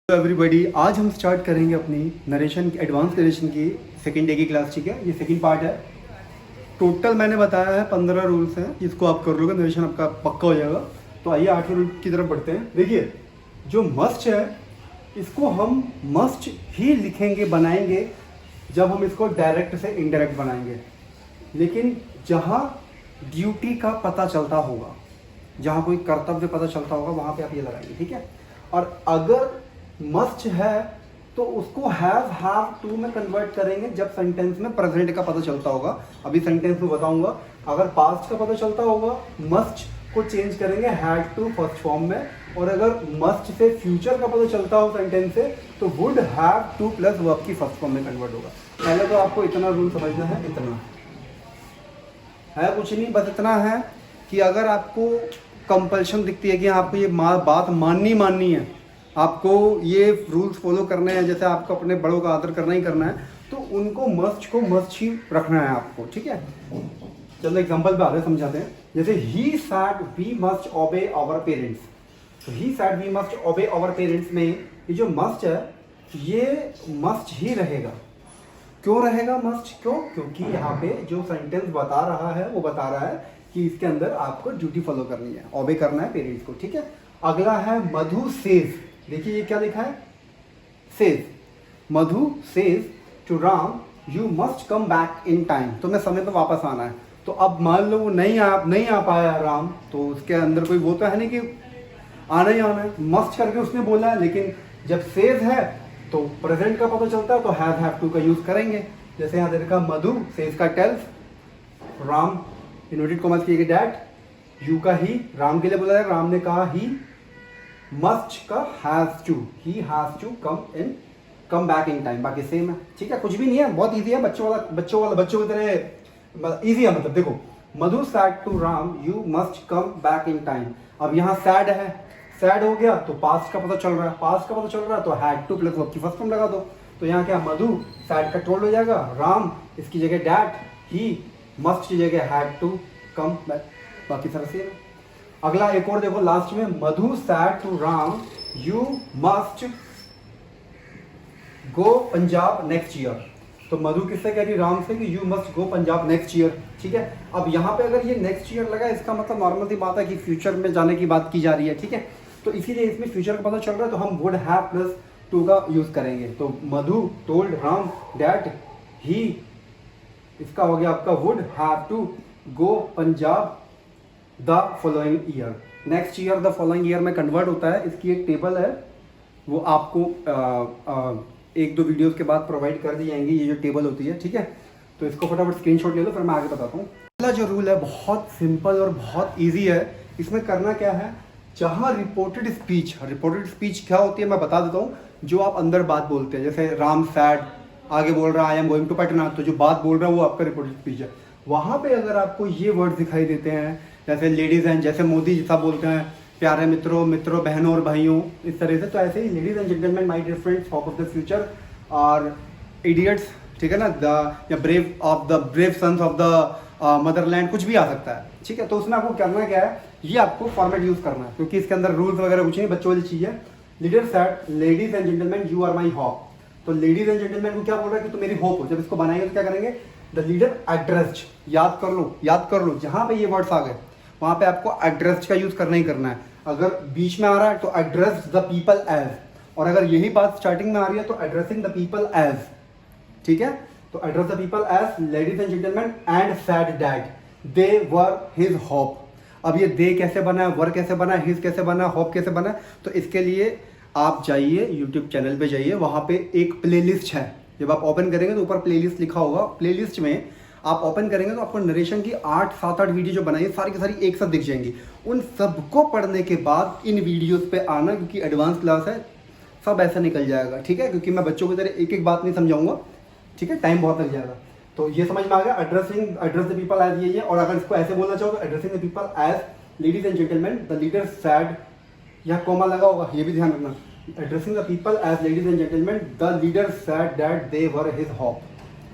Everybody, आज हम start करेंगे अपनी नरेशन एडवांस नरेशन की सेकेंड डे की क्लास। ठीक है, ये सेकेंड पार्ट है। टोटल मैंने बताया है 15 रूल्स हैं, जिसको आप कर लोगे नरेशन आपका पक्का हो जाएगा। तो आइए 8वें रूल की तरफ बढ़ते हैं। देखिए, जो मस्ट है इसको हम मस्ट ही लिखेंगे, बनाएंगे जब हम इसको डायरेक्ट से इनडायरेक्ट बनाएंगे। लेकिन जहाँ ड्यूटी का पता चलता होगा, जहाँ कोई कर्तव्य पता चलता होगा, वहाँ पे आप ये लगाएंगे। ठीक है, और अगर मस्ट है तो उसको हैव टू में कन्वर्ट करेंगे जब सेंटेंस में प्रेजेंट का पता चलता होगा। अभी सेंटेंस में बताऊंगा। अगर पास्ट का पता चलता होगा, मस्ट को चेंज करेंगे हैड टू फर्स्ट फॉर्म में। और अगर मस्ट से फ्यूचर का पता चलता हो सेंटेंस से, तो would have two plus verb की फर्स्ट फॉर्म में कन्वर्ट होगा। पहले तो आपको इतना रूल समझना है। इतना है, कुछ नहीं, बस इतना है कि अगर आपको कंपल्शन दिखती है कि आपको ये बात माननी है, आपको ये रूल्स फॉलो करने हैं, जैसे आपको अपने बड़ों का आदर करना ही करना है, तो उनको मस्ट ही रखना है आपको। ठीक है, चलो एग्जांपल पे आगे समझाते हैं। जैसे he said we must obey our parents, तो he said we must obey our parents में ये जो मस्ट है ये मस्ट ही रहेगा। क्यों रहेगा मस्ट? क्योंकि यहाँ पे जो सेंटेंस बता रहा है वो बता रहा है कि इसके अंदर आपको ड्यूटी फॉलो करनी है, ओबे करना है पेरेंट्स को। ठीक है, अगला है मधु सेज। देखिए ये क्या लिखा है, says. Madhu says to Ram you must come back in time, तो मैं समय पर वापस आना है। तो अब मान लो वो नहीं आ पाया राम, तो उसके अंदर कोई वो तो है नहीं कि आना ही आना है, मस्ट करके उसने बोला है। लेकिन जब सेज है तो प्रेजेंट का पता चलता है, तो हैव टू का यूज करेंगे। जैसे यहाँ देखा, मधु सेज का टेल्स, राम इन्वर्टेड कॉमर्स किए डैट, यू का ही, राम के लिए बोला है, राम ने कहा ही, मस्ट का has to, he has to come back in time. बाकी सेम है। ठीक है, कुछ भी नहीं है, बहुत इजी है, बच्चों की तरह इजी है। मतलब देखो, Madhu said to Ram you must come back in time. अब यहाँ सैड है, सैड हो गया तो पास्ट का पता चल रहा है, तो हैड टू प्लस वर्ब की फर्स्ट फॉर्म लगा दो। तो यहाँ क्या, मधु सैड का टोल्ड हो जाएगा, राम इसकी जगह डैट, ही मस्ट की जगह हैड टू कम बैक। बाकी सारा सेम है। अगला एक और देखो, लास्ट में Madhu said to Ram you must go Punjab next year. तो मधु किससे कह रही, राम से, कि you must go Punjab next year. ठीक है, अब यहाँ पे अगर ये नेक्स्ट ईयर लगा, इसका मतलब नॉर्मल सी बात है कि फ्यूचर में जाने की बात की जा रही है। ठीक है, तो इसीलिए इसमें फ्यूचर का पता चल रहा है, तो हम वुड हैव प्लस टू का यूज करेंगे। तो Madhu told Ram that he, इसका हो गया आपका would have to go Punjab the following year. Next year the following year में कन्वर्ट होता है। इसकी एक टेबल है, वो आपको एक दो वीडियोस के बाद प्रोवाइड कर दी जाएंगी, ये जो टेबल होती है। ठीक है, तो इसको फटाफट स्क्रीनशॉट ले लो, फिर मैं आगे बताता हूँ। पहला जो रूल है बहुत सिंपल और बहुत ईजी है। इसमें करना क्या है, जहाँ रिपोर्टेड स्पीच क्या होती है मैं बता देता हूँ। जो आप अंदर बात बोलते हैं, जैसे राम सैड आगे बोल रहा है I am going to Patna, तो जो बात बोल रहा है वो आपका रिपोर्टेड स्पीच है। वहाँ पे अगर आपको ये वर्ड दिखाई देते हैं, जैसे लेडीज एंड, जैसे मोदी जैसा बोलते हैं, प्यारे मित्रों बहनों और भाइयों, इस तरह से, तो ऐसे ही ladies and gentleman, my dear friends, hope of the future और इडियट्स, ठीक है ना, या brave sons of the motherland, कुछ भी आ सकता है। ठीक है, तो उसमें आपको करना क्या है, ये आपको फॉर्मेट यूज करना है, क्योंकि इसके अंदर रूल्स वगैरह कुछ नहीं, बच्चों वाली चीज है। Leader said ladies and gentlemen you are my hope. तो लेडीज एंड जेंटलमैन को क्या बोल रहा है कि तुम मेरी होप हो। जब इसको बनाएंगे तो क्या करेंगे, द लीडर एड्रेस्ड, याद कर लो, जहां पे ये वर्ड्स आ गए वहां पे आपको एड्रेस्ड का यूज करना ही करना है। अगर बीच में आ रहा है तो एड्रेस द पीपल एज, और अगर यही बात स्टार्टिंग में आ रही है तो एड्रेसिंग द पीपल एज। ठीक है, तो address the people as ladies and gentlemen and said that they were his hope. अब ये दे कैसे बना है, वर कैसे बना है, हिज कैसे बना है, होप कैसे बना है, तो इसके लिए आप जाइए यूट्यूब चैनल पे जाइए, वहां पे एक प्लेलिस्ट है। जब आप ओपन करेंगे तो ऊपर प्लेलिस्ट लिखा होगा, प्लेलिस्ट में आप ओपन करेंगे तो आपको नरेशन की 7-8 वीडियो जो बनाई है सारी की सारी एक साथ दिख जाएंगी। उन सबको पढ़ने के बाद इन वीडियोस पे आना, क्योंकि एडवांस क्लास है, सब ऐसा निकल जाएगा। ठीक है, क्योंकि मैं बच्चों की तरह एक एक बात नहीं समझाऊंगा। ठीक है, टाइम बहुत लग जाएगा। तो ये समझ में आ गया, एड्रेस द पीपल एज ये। और अगर इसको ऐसे बोलना चाहो तो addressing the people as ladies and gentlemen, the leader said, यहाँ कोमा लगा होगा, ये भी ध्यान रखना, addressing the people as ladies and gentlemen, the leader said that they were his hope.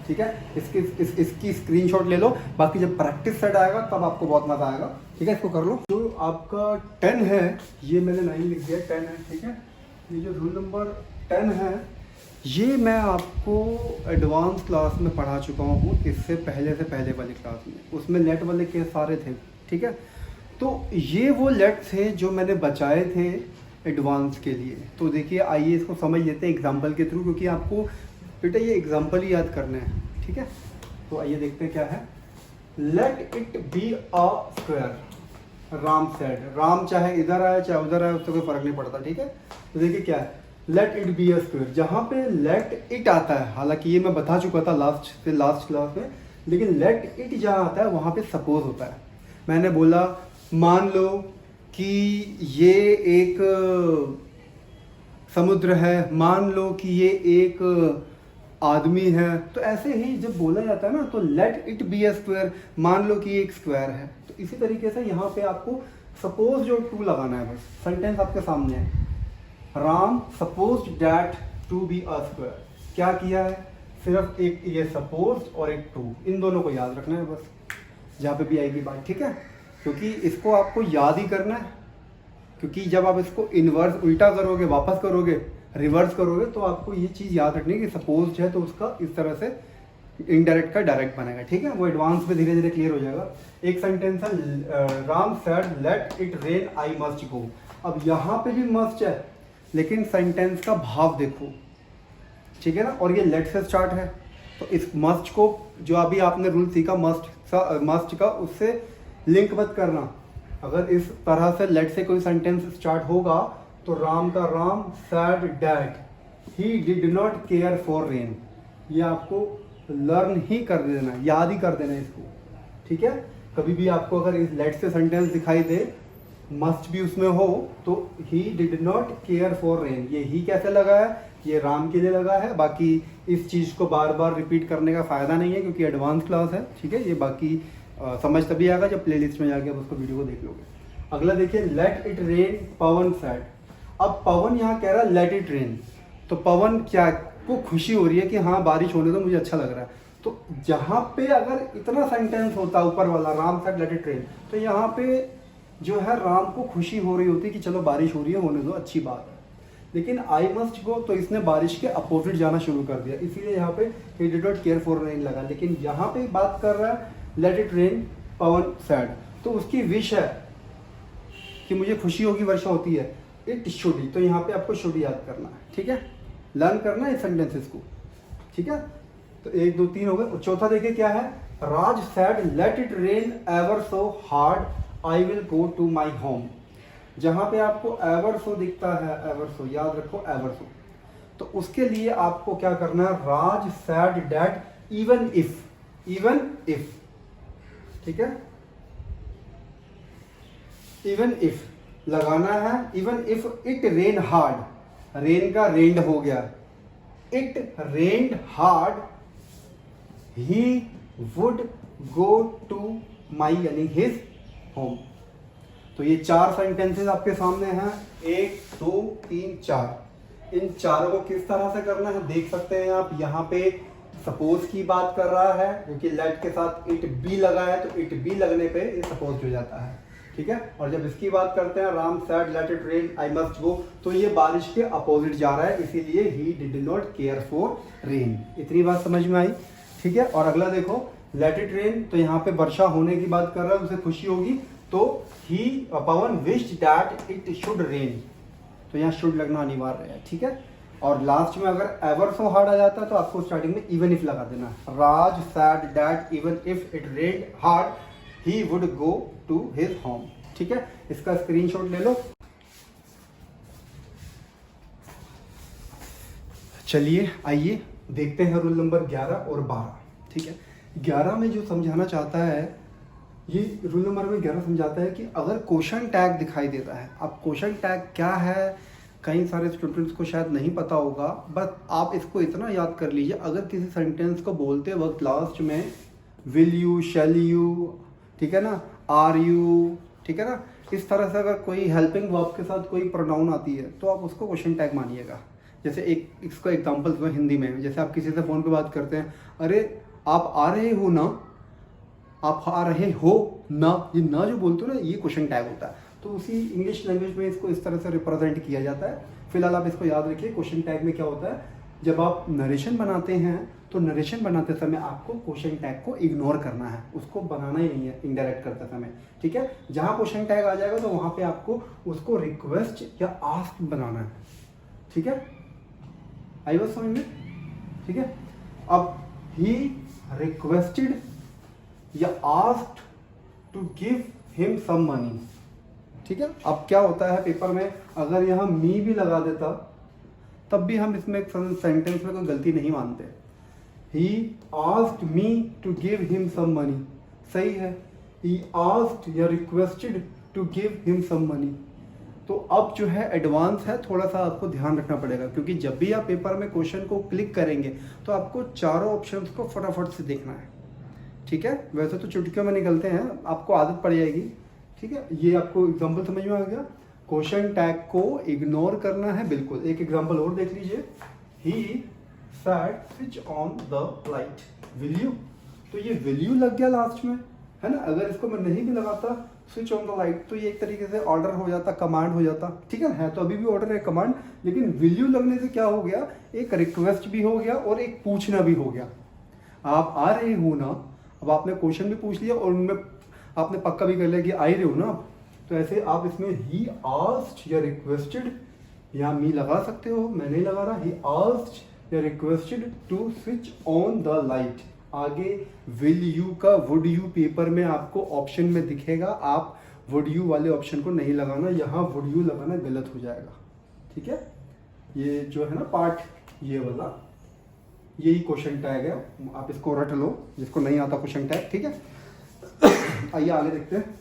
ठीक है, इसकी स्क्रीनशॉट ले लो। बाकी जब प्रैक्टिस सेट आएगा तब आपको बहुत मजा आएगा। ठीक है, इसको कर लो। जो आपका 10 है, ये मैंने 9 लिख दिया, 10 है। ठीक है, ये जो रूल नंबर 10 है ये मैं आपको एडवांस क्लास में पढ़ा चुका हूँ, इससे पहले वाली क्लास में, उसमें लेट वाले केस सारे थे, ठीक है। तो ये वो लेट थे जो मैंने बचाए थे एडवांस के लिए। तो देखिए आइए इसको समझ लेते हैं एग्जांपल के थ्रू, क्योंकि आपको बेटा ये एग्जांपल ही याद करने हैं, ठीक है। तो आइए देखते हैं क्या है। Let it be a square, Ram said, Ram चाहे इधर आए चाहे उधर आए उससे कोई फर्क नहीं पड़ता, ठीक है। तो देखिए क्या है, let it be a square, जहाँ पे लेट इट आता है, हालांकि ये मैं बता चुका था लास्ट क्लास में, लेकिन लेट इट जहाँ आता है वहाँ पे सपोज होता है। मैंने बोला मान लो कि ये एक समुद्र है, मान लो कि ये एक आदमी है, तो ऐसे ही जब बोला जाता है ना तो let it be a square, मान लो कि ये एक स्क्वायर है। तो इसी तरीके से यहाँ पे आपको सपोज जो टू लगाना है, बस सेंटेंस आपके सामने है, Ram suppose that to be a square. क्या किया है, सिर्फ एक ये सपोज और एक टू, इन दोनों को याद रखना है बस, जहाँ पे भी आएगी बात, ठीक है। क्योंकि इसको आपको याद ही करना है, क्योंकि जब आप इसको इन्वर्स उल्टा करोगे, वापस करोगे, रिवर्स करोगे, तो आपको ये चीज़ याद रखनी है कि सपोज है तो उसका इस तरह से इनडायरेक्ट का डायरेक्ट बनेगा, ठीक है। वो एडवांस में धीरे धीरे क्लियर हो जाएगा। एक सेंटेंस है, Ram said let it rain I must go. अब यहाँ पे भी मस्ट है, लेकिन सेंटेंस का भाव देखो, ठीक है ना, और ये लेट से स्टार्ट है, तो इस मस्ट को जो अभी आपने रूल सीखा मस्ट का, उससे लिंक मत करना। अगर इस तरह से लेट से कोई सेंटेंस स्टार्ट होगा तो राम का Ram sad that he did not care for rain, ये आपको लर्न ही कर देना, याद ही कर देना इसको, ठीक है। कभी भी आपको अगर इस लेट से सेंटेंस दिखाई दे, मस्ट भी उसमें हो, तो he did not care for rain, ये ही कैसे लगा है, ये राम के लिए लगा है। बाकी इस चीज़ को बार बार रिपीट करने का फ़ायदा नहीं है, क्योंकि एडवांस क्लास है, ठीक है। ये बाकी समझ तभी आएगा जब प्लेलिस्ट में जाके आप उसको वीडियो को देख लोगे। अगला देखिए, late it rain Pawan sad. अब पवन यहाँ कह रहा है लेट इट रेन, तो पवन क्या को खुशी हो रही है कि हाँ बारिश होने दो, मुझे अच्छा लग रहा है। तो जहाँ पे अगर इतना सेंटेंस होता ऊपर वाला Ram sad let it rain, तो यहाँ पे जो है राम को खुशी हो रही होती कि चलो बारिश हो रही है, होने दो, अच्छी बात है। लेकिन आई मस्ट गो, तो इसने बारिश के अपोजिट जाना शुरू कर दिया, इसीलिए यहाँ पे he did not care for rain लगा। लेकिन यहाँ पे बात कर रहा है late it rain Pawan sad, तो उसकी विश है कि मुझे खुशी होगी वर्षा होती है, इट शुड, तो यहाँ पे आपको शुड याद करना है, ठीक है, लर्न करना है सेंटेंसेस को, ठीक है। तो 1 2 3 हो गए। चौथा देखिए क्या है, Raj said let it rain ever so hard I will go to my home. जहाँ पे आपको एवर सो दिखता है, एवर सो याद रखो, एवर सो, तो उसके लिए आपको क्या करना है, Raj said that even if, ठीक है, इवन इफ लगाना है। Even if it rain hard, rain का रेन्ड हो गया, it rained hard he would go to my यानी हिज होम। तो ये 4 सेंटेंसेस आपके सामने हैं, 1 2 3 4। इन चारों को किस तरह से करना है देख सकते हैं आप। यहाँ पे सपोज की बात कर रहा है, क्योंकि लेट के साथ इट बी लगा है, तो इट बी लगने पे ये सपोज हो जाता है, ठीक है। और जब इसकी बात करते हैं, Ram sad let it rain I must go, तो ये बारिश के अपोजिट जा रहा है, इसीलिए he did not care for rain. इतनी बात समझ में आई, ठीक है। और अगला देखो, लेट इट रेन, तो यहाँ पे वर्षा होने की बात कर रहा है, उसे खुशी होगी, तो ही Pawan wished that it should rain, तो यहाँ शुड लगना अनिवार्य है, ठीक है। और लास्ट में अगर एवर सो हार्ड आ जाता है तो आपको स्टार्टिंग में इवन इफ लगा देना, Raj said that even if it rained hard he would go to his home, ठीक है। इसका स्क्रीनशॉट ले लो। चलिए आइए देखते हैं रूल नंबर 11 और 12, ठीक है। 11 में जो समझाना चाहता है, ये रूल नंबर में 11 समझाता है कि अगर क्वेश्चन टैग दिखाई देता है, अब क्वेश्चन टैग क्या है कई सारे स्टूडेंट्स को शायद नहीं पता होगा, बस आप इसको इतना याद कर लीजिए, अगर किसी सेंटेंस को बोलते वक्त लास्ट में विल यू, शैल यू, ठीक है ना, आर यू, ठीक है ना, इस तरह से अगर कोई हेल्पिंग वर्ब के साथ कोई प्रोनाउन आती है तो आप उसको क्वेश्चन टैग मानिएगा। जैसे एक इसका एग्जांपल दो हिंदी में, जैसे आप किसी से फ़ोन पे बात करते हैं, अरे आप आ रहे हो ना, आप आ रहे हो ना, ये ना जो बोलते हो ना, ये क्वेश्चन टैग होता है। तो उसी इंग्लिश लैंग्वेज में इसको इस तरह से रिप्रेजेंट किया जाता है। फिलहाल आप इसको याद रखिए। क्वेश्चन टैग में क्या होता है, जब आप नरेशन बनाते हैं तो नरेशन बनाते समय आपको क्वेश्चन टैग को इग्नोर करना है, उसको बनाना ही नहीं है इंडायरेक्ट करते समय, ठीक है। जहाँ क्वेश्चन टैग आ जाएगा तो वहाँ पे आपको उसको रिक्वेस्ट या आस्क बनाना है, ठीक है। आई बात समझ में, ठीक है। अब ही रिक्वेस्टेड या asked to give him some money, ठीक है। अब क्या होता है पेपर में, अगर यहाँ मी भी लगा देता तब भी हम इसमें एक सेंटेंस में कोई गलती नहीं मानते। He asked me to give him some money, सही है। ही आस्क्ड या requested to give him some money. तो अब जो है एडवांस है, थोड़ा सा आपको ध्यान रखना पड़ेगा, क्योंकि जब भी आप पेपर में क्वेश्चन को क्लिक करेंगे तो आपको चारों ऑप्शंस को फटाफट से देखना है, ठीक है। वैसे तो चुटकियों में निकलते हैं, आपको आदत पड़ जाएगी, ठीक है। ये आपको एग्जाम्पल समझ में आ गया। क्वेश्चन टैग को इग्नोर करना है बिल्कुल। एक एग्जाम्पल और देख लीजिए, he said switch on the light, will you, तो ये विल यू लग गया लास्ट में, है ना। अगर इसको मैं नहीं भी लगाता स्विच ऑन द लाइट तो ये एक तरीके से ऑर्डर हो जाता, कमांड हो जाता, ठीक है तो अभी भी ऑर्डर है, कमांड, लेकिन विल यू लगने से क्या हो गया, एक रिक्वेस्ट भी हो गया और एक पूछना भी हो गया। आप आ रहे हो ना, अब आपने क्वेश्चन भी पूछ लिया और उनमें आपने पक्का भी कर लिया कि आ ही रहे हो ना, तो ऐसे आप इसमें ही आस्क्ड या रिक्वेस्टेड, या मी लगा सकते हो, मैं नहीं लगा रहा, ही आस्क्ड या requested to switch on the light. आगे विल यू का वुड यू पेपर में आपको ऑप्शन में दिखेगा, आप वुड यू वाले ऑप्शन को नहीं लगाना, यहाँ वुड यू लगाना गलत हो जाएगा, ठीक है। ये जो है ना पार्ट, ये वाला यही क्वेश्चन टैग है, आप इसको रट लो जिसको नहीं आता क्वेश्चन टैग, ठीक है। आइए आगे देखते हैं।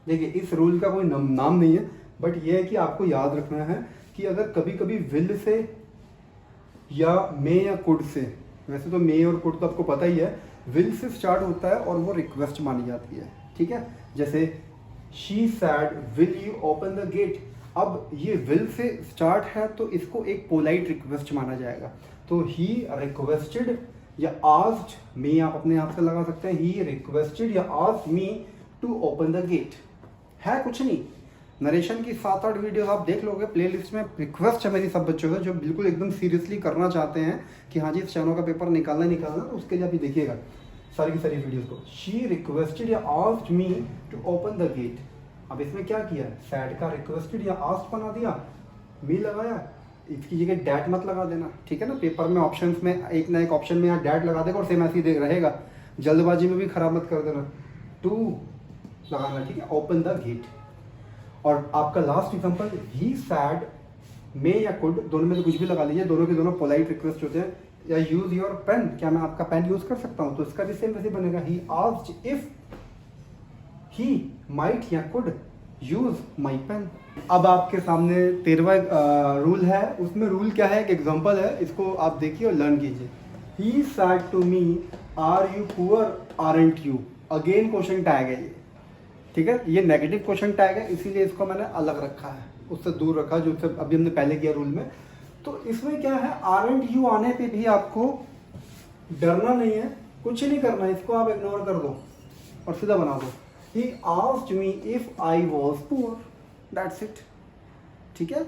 देखिए इस रूल का कोई नाम नहीं है, बट ये है कि आपको याद रखना है कि अगर कभी कभी विल से या मे या कुड से, वैसे तो मे और कुड तो आपको पता ही है, विल से स्टार्ट होता है और वो रिक्वेस्ट मानी जाती है, ठीक है। जैसे she said will you open the gate, अब ये विल से स्टार्ट है तो इसको एक पोलाइट रिक्वेस्ट माना जाएगा। तो ही रिक्वेस्टेड या आस्क्ड मी, आप अपने आप से लगा सकते हैं, ही रिक्वेस्टेड या asked me to open the gate, है कुछ नहीं। नरेशन की 7-8 वीडियो आप देख लोगे प्लेलिस्ट में, रिक्वेस्ट है मेरी सब बच्चों से जो बिल्कुल एकदम सीरियसली करना चाहते हैं कि हाँ जी इस चैनल का पेपर निकालना तो उसके लिए आप देखिएगा सारी की सारी वीडियोस को। शी रिक्वेस्टेड या asked me to open the gate, अब इसमें क्या किया, सैड का रिक्वेस्टेड या आस्क्ड बना दिया, मी लगाया, इसकी जगह डैट मत लगा देना, ठीक है ना। पेपर में ऑप्शंस में एक ना एक ऑप्शन में यहाँ डैट लगा देगा और सेम ऐसे ही रहेगा, जल्दबाजी में भी खराब मत कर देना, टू लगाना, ठीक है, ओपन द गेट। और आपका last example, he said may या कुड, दोनों में से कुछ भी लगा लीजिए, दोनों के दोनों पोलाइट रिक्वेस्ट होते हैं। या यूज योर पेन, क्या मैं आपका पेन यूज कर सकता हूँ, तो इसका भी सेम वैसे बनेगा, he asked if he might या कुड यूज माई पेन। अब आपके सामने 13वां रूल है, उसमें रूल क्या है, एक एग्जांपल है, इसको आप देखिए और लर्न कीजिए। He said to me are you poor aren't you, again question tag है ये, ठीक है। ये नेगेटिव क्वेश्चन टैग है, इसीलिए इसको मैंने अलग रखा है, उससे दूर रखा जो उससे अभी हमने पहले किया रूल में। तो इसमें क्या है, आरंट यू आने पे भी आपको डरना नहीं है, कुछ नहीं करना है, इसको आप इग्नोर कर दो और सीधा बना दो, ही asked me if I was poor, that's it, ठीक है।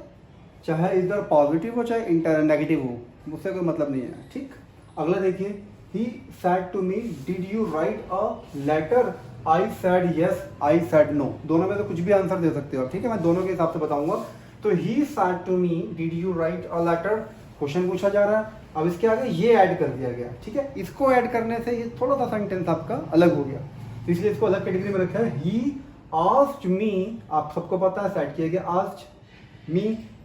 चाहे इधर पॉजिटिव हो चाहे नेगेटिव हो, मुझसे कोई मतलब नहीं है, ठीक। अगला देखिए, he said to me did you write a letter, I said yes, I said no, दोनों में तो कुछ भी आंसर दे सकते हो, ठीक है, मैं दोनों के हिसाब से बताऊंगा। तो he said to me did you write a letter, question पूछा जा रहा है, अब इसके आगे ये ऐड कर दिया गया, ठीक है। इसको ऐड करने से ये थोड़ा सा सेंटेंस आपका अलग हो गया, तो इसलिए इसको अलग कैटेगरी में रखा है। ही आस्क्ड मी, आप सबको पता है सेट किया गया, आस्क्ड मी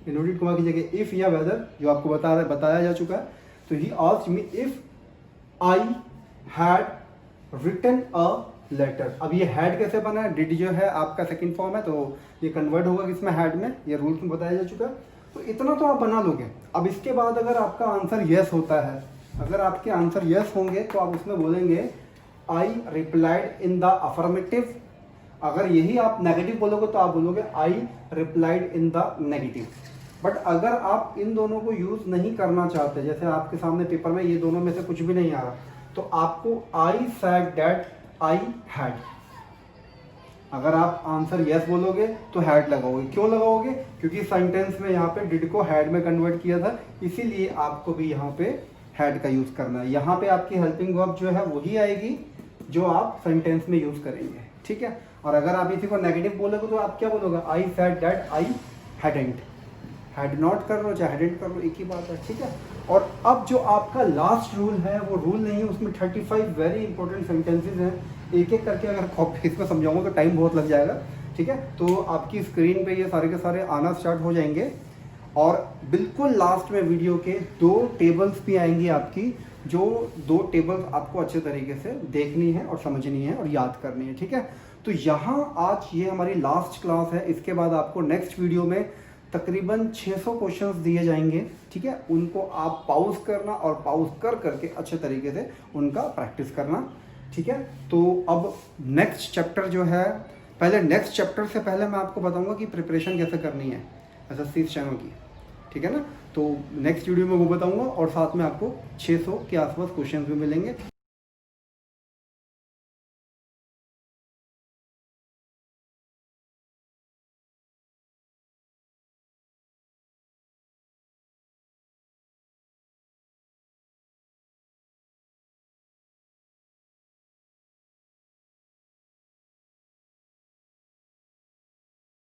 इनवर्टेड कॉमा की जगह इफ या वेदर, जो आपको बताया जा चुका है। तो he asked me if I had written a letter, अब ये हैड कैसे बना है, डिड जो है आपका सेकंड फॉर्म है, तो ये कन्वर्ट होगा किसमें, हैड में, ये रूल्स में बताया जा चुका है। तो इतना तो आप बना लोगे। अब इसके बाद अगर आपका आंसर यस होता है, अगर आपके आंसर यस होंगे तो आप उसमें बोलेंगे I replied in the affirmative, अगर यही आप नेगेटिव बोलोगे तो आप बोलोगे I replied in the negative. But अगर आप इन दोनों को यूज नहीं करना चाहते, जैसे आपके सामने पेपर में ये दोनों में से कुछ भी नहीं आ रहा, तो आपको आई सैड दैट आई हैड, अगर आप आंसर यस बोलोगे तो हैड लगाओगे। क्यों लगाओगे? क्योंकि सेंटेंस में यहाँ पे डिड को हैड में कन्वर्ट किया था, इसीलिए आपको भी यहाँ पे हैड का यूज़ करना है। यहाँ पे आपकी हेल्पिंग वर्ब जो है वही आएगी जो आप सेंटेंस में यूज़ करेंगे, ठीक है। और अगर आप इसी को नेगेटिव बोलोगे तो आप क्या बोलोगे? I said that I hadn't. Had not कर लो चाहे हैडेंट कर लो, एक ही बात है, ठीक है। और अब जो आपका लास्ट रूल है वो रूल नहीं है, उसमें 35 वेरी इंपॉर्टेंट सेंटेंसेज हैं। एक एक करके अगर कॉपी इसमें समझाऊंगा तो टाइम बहुत लग जाएगा, ठीक है। तो आपकी स्क्रीन पे ये सारे के सारे आना स्टार्ट हो जाएंगे और बिल्कुल लास्ट में वीडियो के 2 टेबल्स भी आएंगी आपकी, जो 2 टेबल्स आपको अच्छे तरीके से देखनी है और समझनी है और याद करनी है, ठीक है। तो यहाँ आज ये हमारी लास्ट क्लास है। इसके बाद आपको नेक्स्ट वीडियो में तकरीबन 600 क्वेश्चंस दिए जाएंगे, ठीक है। उनको आप पॉज करना और पॉज कर करके अच्छे तरीके से उनका प्रैक्टिस करना, ठीक है। तो अब नेक्स्ट चैप्टर जो है, पहले नेक्स्ट चैप्टर से पहले मैं आपको बताऊंगा कि प्रिपरेशन कैसे करनी है एसएससी चैनल की, ठीक है ना। तो नेक्स्ट वीडियो में वो बताऊंगा और साथ में आपको 600 के आसपास क्वेश्चंस भी मिलेंगे।